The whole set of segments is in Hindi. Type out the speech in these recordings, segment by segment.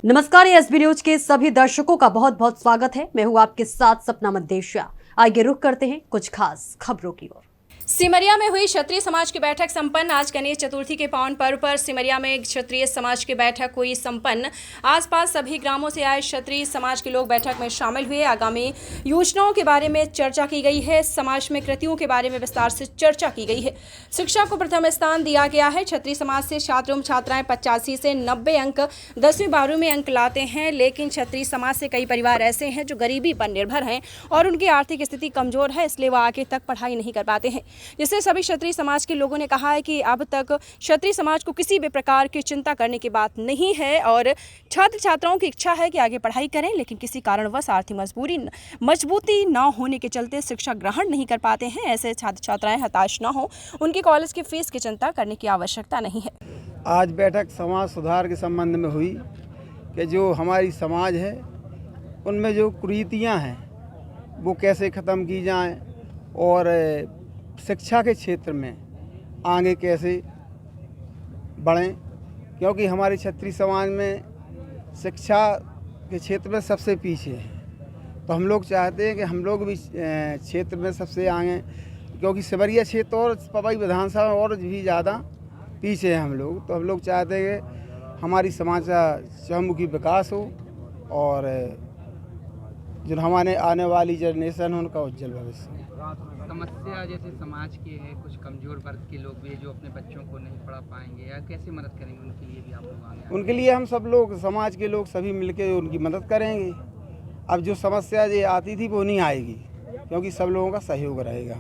नमस्कार, ये एसबी न्यूज के सभी दर्शकों का बहुत बहुत स्वागत है। मैं हूं आपके साथ सपना मदेशिया। आइए रुक करते हैं कुछ खास खबरों की ओर। सिमरिया में हुई क्षत्रिय समाज की बैठक संपन्न। आज गणेश चतुर्थी के पावन पर्व पर सिमरिया में क्षत्रिय समाज की बैठक हुई संपन्न। आसपास सभी ग्रामों से आए क्षत्रिय समाज के लोग बैठक में शामिल हुए। आगामी योजनाओं के बारे में चर्चा की गई है। समाज में कृतियों के बारे में विस्तार से चर्चा की गई है। शिक्षा को प्रथम स्थान दिया गया है। क्षत्रिय समाज से छात्र एवं छात्राएं 85 से 90 अंक 10वीं 12वीं में अंक लाते हैं, लेकिन क्षत्रिय समाज से कई परिवार ऐसे हैं जो गरीबी पर निर्भर हैं और उनकी आर्थिक स्थिति कमजोर है, इसलिए वह आगे तक पढ़ाई नहीं कर पाते हैं। जिससे सभी क्षत्रिय समाज के लोगों ने कहा है कि अब तक क्षत्रिय समाज को किसी भी प्रकार की चिंता करने की बात नहीं है और छात्र छात्राओं की इच्छा है कि आगे पढ़ाई करें, लेकिन किसी कारणवश आर्थिक मजबूती न होने के चलते शिक्षा ग्रहण नहीं कर पाते हैं। ऐसे छात्र छात्राएं हताश न हो, उनकी कॉलेज की फीस की चिंता करने की आवश्यकता नहीं है। आज बैठक समाज सुधार के संबंध में हुई कि जो हमारी समाज है उनमें जो कुरीतियाँ हैं वो कैसे ख़त्म की जाएं और शिक्षा के क्षेत्र में आगे कैसे बढ़ें, क्योंकि हमारे क्षत्रिय समाज में शिक्षा के क्षेत्र में सबसे पीछे है। तो हम लोग चाहते हैं कि हम लोग भी क्षेत्र में सबसे आगे, क्योंकि सिमरिया क्षेत्र और पवई विधानसभा और भी ज़्यादा पीछे हैं हम लोग। तो हम लोग चाहते हैं कि हमारी समाज का चहुमुखी विकास हो और जो हमारे आने वाली जनरेशन है उनका उज्जवल भविष्य। समस्या जैसे समाज के हैं, कुछ कमज़ोर वर्ग के लोग भी हैं जो अपने बच्चों को नहीं पढ़ा पाएंगे, या कैसे मदद करेंगे उनके लिए भी आप लोग आगे? उनके लिए हम सब लोग समाज के लोग सभी मिलकर उनकी मदद करेंगे। अब जो समस्या ये आती थी वो नहीं आएगी, क्योंकि सब लोगों का सहयोग रहेगा।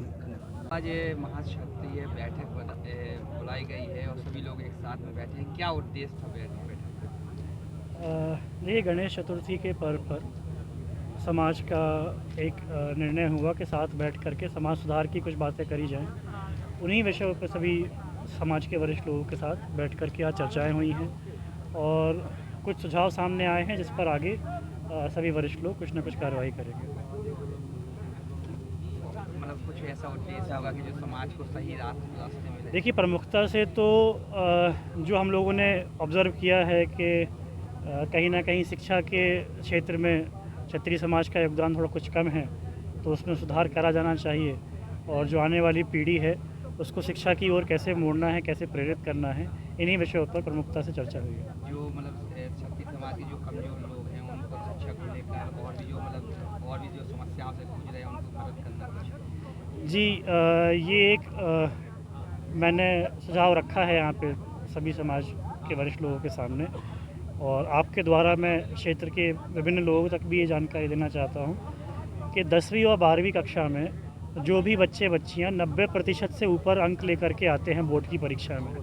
आज महाक्षत्रिय बैठक बुलाई गई है और सभी लोग एक साथ में बैठे हैं, क्या उद्देश्य था बैठक? ये गणेश चतुर्थी के पर्व पर समाज का एक निर्णय हुआ कि साथ बैठ करके समाज सुधार की कुछ बातें करी जाएं। उन्हीं विषयों पर सभी समाज के वरिष्ठ लोगों के साथ बैठ करके आज चर्चाएं हुई हैं और कुछ सुझाव सामने आए हैं जिस पर आगे सभी वरिष्ठ लोग कुछ न कुछ कार्रवाई करेंगे। मतलब कुछ ऐसा उद्देश्य होगा कि जो समाज को सही रास्ते में? देखिए, प्रमुखता से तो जो हम लोगों ने ऑब्ज़र्व किया है कि कहीं ना कहीं शिक्षा के क्षेत्र में क्षत्रिय समाज का योगदान थोड़ा कुछ कम है, तो उसमें सुधार करा जाना चाहिए और जो आने वाली पीढ़ी है उसको शिक्षा की ओर कैसे मोड़ना है, कैसे प्रेरित करना है, इन्हीं विषयों पर प्रमुखता से चर्चा हुई है। जो मतलब क्षत्रिय समाज के जो कमजोर लोग हैं उनको शिक्षा को लेकर और भी जो समस्याओं से जूझ रहे हैं उनको मदद करना जी, ये एक मैंने सुझाव रखा है यहाँ पे सभी समाज के वरिष्ठ लोगों के सामने और आपके द्वारा मैं क्षेत्र के विभिन्न लोगों तक भी ये जानकारी देना चाहता हूँ कि 10वीं और 12वीं कक्षा में जो भी बच्चे बच्चियाँ 90% से ऊपर अंक लेकर के आते हैं बोर्ड की परीक्षा में,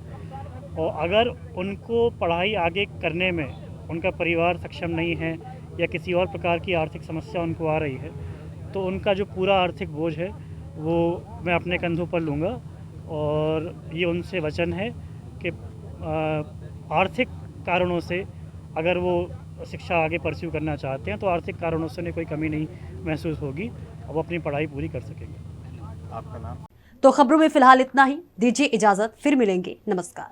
और अगर उनको पढ़ाई आगे करने में उनका परिवार सक्षम नहीं है या किसी और प्रकार की आर्थिक समस्या उनको आ रही है, तो उनका जो पूरा आर्थिक बोझ है वो मैं अपने कंधों पर लूँगा और ये उनसे वचन है कि आर्थिक कारणों से अगर वो शिक्षा आगे परस्यू करना चाहते हैं तो आर्थिक कारणों से उन्हें कोई कमी नहीं महसूस होगी और वो अपनी पढ़ाई पूरी कर सकेंगे। आपका नाम? तो खबरों में फिलहाल इतना ही। दीजिए इजाजत, फिर मिलेंगे। नमस्कार।